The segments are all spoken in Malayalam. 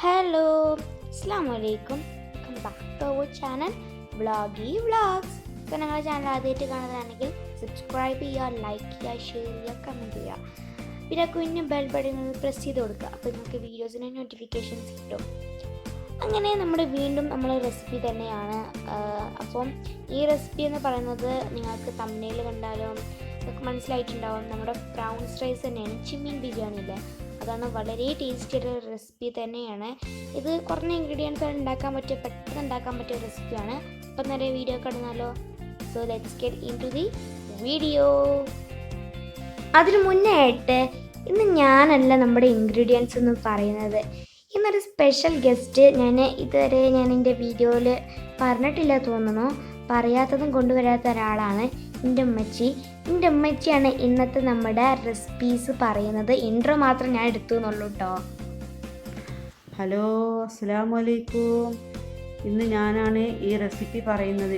Hello, Assalamualaikum. Welcome back to our channel VLOGI VLOGS. So, ഞങ്ങളുടെ ചാനൽ ആദ്യമായിട്ട് കാണുന്നതാണെങ്കിൽ സബ്സ്ക്രൈബ് ചെയ്യുക, ലൈക്ക് ചെയ്യുക, ഷെയർ ചെയ്യുക, കമൻറ്റ് ചെയ്യുക. പിന്നെ കുഞ്ഞു ബെൽ ബട്ടൺ പ്രസ് ചെയ്ത് കൊടുക്കുക. അപ്പോൾ നിങ്ങൾക്ക് വീഡിയോസിന് നോട്ടിഫിക്കേഷൻസ് കിട്ടും. അങ്ങനെ വീണ്ടും നമ്മൾ റെസിപ്പി തന്നെയാണ്. അപ്പം ഈ റെസിപ്പി എന്ന് പറയുന്നത് നിങ്ങൾക്ക് തമ്മിൽ കണ്ടാലും നിങ്ങൾക്ക് മനസ്സിലായിട്ടുണ്ടാവും. നമ്മുടെ പ്രൗൺസ് റൈസ് തന്നെയാണ്, ചെമ്മീൻ ബിരിയാണി ഇല്ലേ, അതാണ്. വളരെ ടേസ്റ്റി ആയിട്ടുള്ള റെസിപ്പി തന്നെയാണ് ഇത്. കുറഞ്ഞ ഇൻഗ്രീഡിയൻസ് ഉണ്ടാക്കാൻ പറ്റിയ, പെട്ടെന്ന് ഉണ്ടാക്കാൻ പറ്റിയ റെസിപ്പിയാണ്. അപ്പം നേരെ വീഡിയോ കാണുന്നാലോ. So let's get into the video. അതിന് മുന്നേ ആയിട്ട് ഇന്ന് ഞാനല്ല നമ്മുടെ ഇൻഗ്രീഡിയൻസ് എന്ന് പറയുന്നത്. ഇന്നൊരു സ്പെഷ്യൽ ഗസ്റ്റ് ഇതുവരെ ഞാൻ എൻ്റെ വീഡിയോയിൽ പറഞ്ഞിട്ടില്ല തോന്നുന്നു. പറയാത്തതും കൊണ്ടുവരാത്ത ഒരാളാണ് എൻ്റെ ഉമ്മച്ചി. എൻ്റെ ഉമ്മച്ചിയാണ് ഇന്നത്തെ നമ്മുടെ റെസിപ്പീസ് പറയുന്നത്. ഇൻട്രോ മാത്രം ഞാൻ എടുത്തു എന്നുള്ളൂ കേട്ടോ. ഹലോ, അസ്സലാമലൈക്കും. ഇന്ന് ഞാനാണ് ഈ റെസിപ്പി പറയുന്നത്.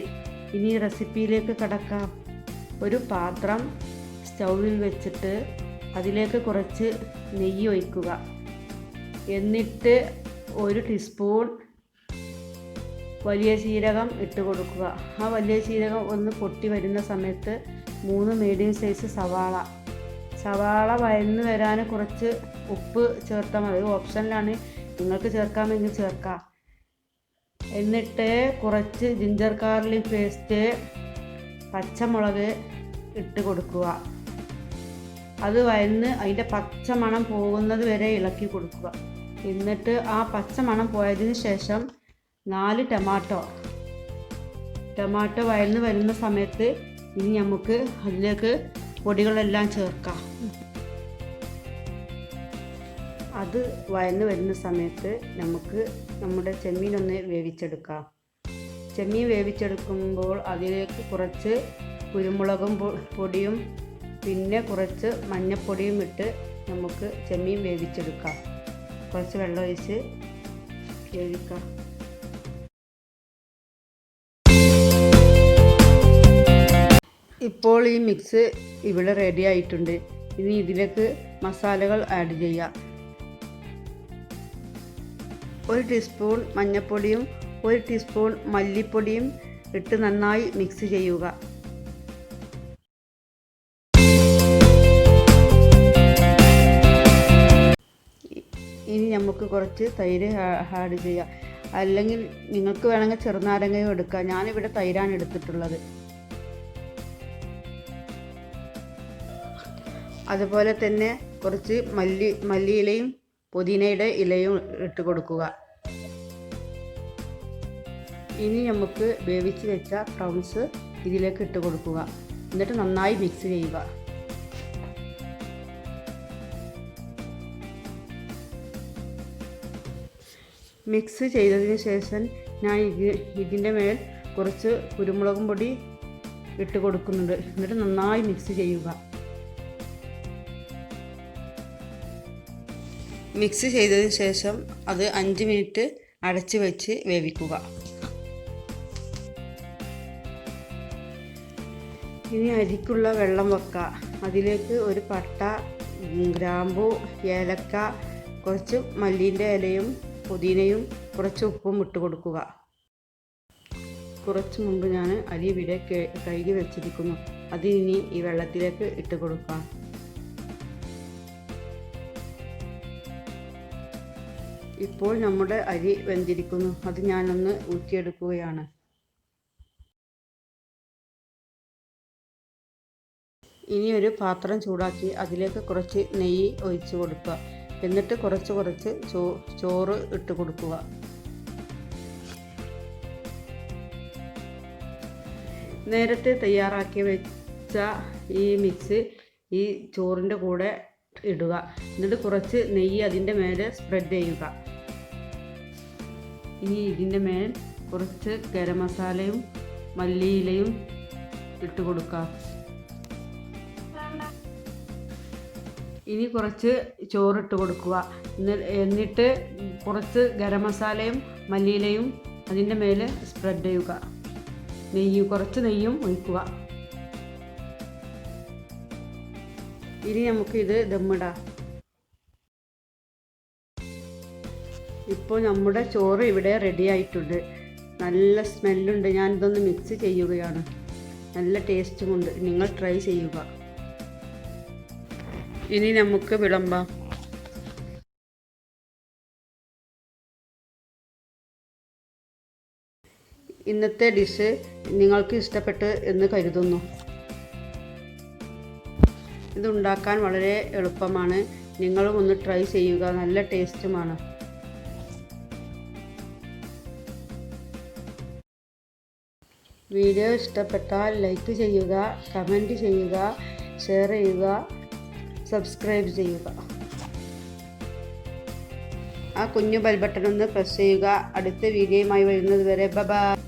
ഇനി റെസിപ്പിയിലേക്ക് കടക്കാം. ഒരു പാത്രം സ്റ്റൗവിൽ വെച്ചിട്ട് അതിലേക്ക് കുറച്ച് നെയ്യ് ഒഴിക്കുക. എന്നിട്ട് 1 ടീസ്പൂൺ വലിയ ജീരകം ഇട്ട് കൊടുക്കുക. ആ വലിയ ജീരകം ഒന്ന് പൊട്ടി വരുന്ന സമയത്ത് 3 മീഡിയം സൈസ് സവാള വഴന്ന് വരാൻ കുറച്ച് ഉപ്പ് ചേർത്താൽ മതി. ഓപ്ഷനിലാണ്, നിങ്ങൾക്ക് ചേർക്കാമെങ്കിൽ ചേർക്കാം. എന്നിട്ട് കുറച്ച് ജിഞ്ചർ ഗാർലിക് പേസ്റ്റ്, പച്ചമുളക് ഇട്ട് കൊടുക്കുക. അത് വഴന്ന് അതിൻ്റെ പച്ചമണം പോകുന്നത് വരെ ഇളക്കി കൊടുക്കുക. എന്നിട്ട് ആ പച്ചമണം പോയതിന് ശേഷം 4 ടൊമാറ്റോ വഴന്ന് വരുന്ന സമയത്ത് ഇനി നമുക്ക് അതിലേക്ക് പൊടികളെല്ലാം ചേർക്കാം. അത് വഴന്ന് വരുന്ന സമയത്ത് നമുക്ക് നമ്മുടെ ചെമ്മീനൊന്ന് വേവിച്ചെടുക്കാം. ചെമ്മീൻ വേവിച്ചെടുക്കുമ്പോൾ അതിലേക്ക് കുറച്ച് കുരുമുളകും പൊടിയും പിന്നെ കുറച്ച് മഞ്ഞൾപ്പൊടിയും ഇട്ട് നമുക്ക് ചെമ്മീൻ വേവിച്ചെടുക്കാം. കുറച്ച് വെള്ളം ഒഴിച്ച് വേവിക്കാം. ഇപ്പോൾ ഈ മിക്സ് ഇവിടെ റെഡി ആയിട്ടുണ്ട്. ഇനി ഇതിലേക്ക് മസാലകൾ ആഡ് ചെയ്യാം. 1 ടീസ്പൂൺ മഞ്ഞൾപ്പൊടിയും 1 ടീസ്പൂൺ മല്ലിപ്പൊടിയും ഇട്ട് നന്നായി മിക്സ് ചെയ്യുക. ഇനി നമുക്ക് കുറച്ച് തൈര് ആഡ് ചെയ്യാം. അല്ലെങ്കിൽ നിങ്ങൾക്ക് വേണമെങ്കിൽ ചെറുനാരങ്ങയും എടുക്കാം. ഞാനിവിടെ തൈരാണ് എടുത്തിട്ടുള്ളത്. അതുപോലെ തന്നെ കുറച്ച് മല്ലിയിലയും പുതിനയുടെ ഇലയും ഇട്ട് കൊടുക്കുക. ഇനി നമുക്ക് വേവിച്ച് വെച്ച പ്രൗൺസ് ഇതിലേക്ക് ഇട്ട് കൊടുക്കുക. എന്നിട്ട് നന്നായി മിക്സ് ചെയ്യുക. മിക്സ് ചെയ്തതിന് ശേഷം ഞാൻ ഇതിൻ്റെ മേൽ കുറച്ച് കുരുമുളകും പൊടി ഇട്ട് കൊടുക്കുന്നുണ്ട്. എന്നിട്ട് നന്നായി മിക്സ് ചെയ്യുക. മിക്സ് ചെയ്തതിന് ശേഷം അത് 5 മിനിറ്റ് അടച്ച് വെച്ച് വേവിക്കുക. ഇനി അരിക്കുള്ള വെള്ളം വെക്കുക. അതിലേക്ക് ഒരു പട്ട, ഗ്രാമ്പു, ഏലക്ക, കുറച്ച് മല്ലിൻ്റെ ഇലയും പുതിനയും കുറച്ച് ഉപ്പും ഇട്ട് കൊടുക്കുക. കുറച്ച് മുമ്പ് ഞാൻ അരി ഇവിടെ കഴുകി വെച്ചിരിക്കുന്നു. അത് ഇനി ഈ വെള്ളത്തിലേക്ക് ഇട്ട് കൊടുക്കാം. ഇപ്പോൾ നമ്മുടെ അരി വെന്തിരിക്കുന്നു. അത് ഞാനൊന്ന് ഊറ്റിയെടുക്കുകയാണ്. ഇനി ഒരു പാത്രം ചൂടാക്കി അതിലേക്ക് കുറച്ച് നെയ്യ് ഒഴിച്ച് കൊടുക്കുക. എന്നിട്ട് കുറച്ച് ചോറ് ഇട്ട് കൊടുക്കുക. നേരത്തെ തയ്യാറാക്കി വെച്ച ഈ മിക്സ് ഈ ചോറിൻ്റെ കൂടെ ഇടുക. എന്നിട്ട് കുറച്ച് നെയ്യ് അതിൻ്റെ മേലെ സ്പ്രെഡ് ചെയ്യുക. ഇനി ഇതിൻ്റെ മേൽ കുറച്ച് ഗരം മസാലയും മല്ലിയിലയും ഇട്ട് കൊടുക്കാം. ഇനി കുറച്ച് ചോറിട്ട് കൊടുക്കുക. എന്നിട്ട് കുറച്ച് ഗരം മസാലയും മല്ലിയിലയും അതിൻ്റെ മേലെ സ്പ്രെഡ് ചെയ്യുക. കുറച്ച് നെയ്യും ഒഴിക്കുക. ഇനി നമുക്ക് ഇത് ദമ്മിടാം. ഇപ്പോൾ നമ്മുടെ ചോറ് ഇവിടെ റെഡി ആയിട്ടുണ്ട്. നല്ല സ്മെല്ലുണ്ട്. ഞാനിതൊന്ന് മിക്സ് ചെയ്യുകയാണ്. നല്ല ടേസ്റ്റുമുണ്ട്. നിങ്ങൾ ട്രൈ ചെയ്യുക. ഇനി നമുക്ക് വിളമ്പാം. ഇന്നത്തെ ഡിഷ് നിങ്ങൾക്ക് ഇഷ്ടപ്പെട്ട് എന്ന് കരുതുന്നു. ഇതുണ്ടാക്കാൻ വളരെ എളുപ്പമാണ്. നിങ്ങളും ഒന്ന് ട്രൈ ചെയ്യുക. നല്ല ടേസ്റ്റുമാണ്. വീഡിയോ ഇഷ്ടപ്പെട്ടാൽ ലൈക്ക് ചെയ്യുക, കമൻറ്റ് ചെയ്യുക, ഷെയർ ചെയ്യുക, സബ്സ്ക്രൈബ് ചെയ്യുക. ആ കുഞ്ഞു ബെൽ ബട്ടൺ ഒന്ന് പ്രസ് ചെയ്യുക. അടുത്ത വീഡിയോയുമായി വരുന്നത് വരെ ബൈ.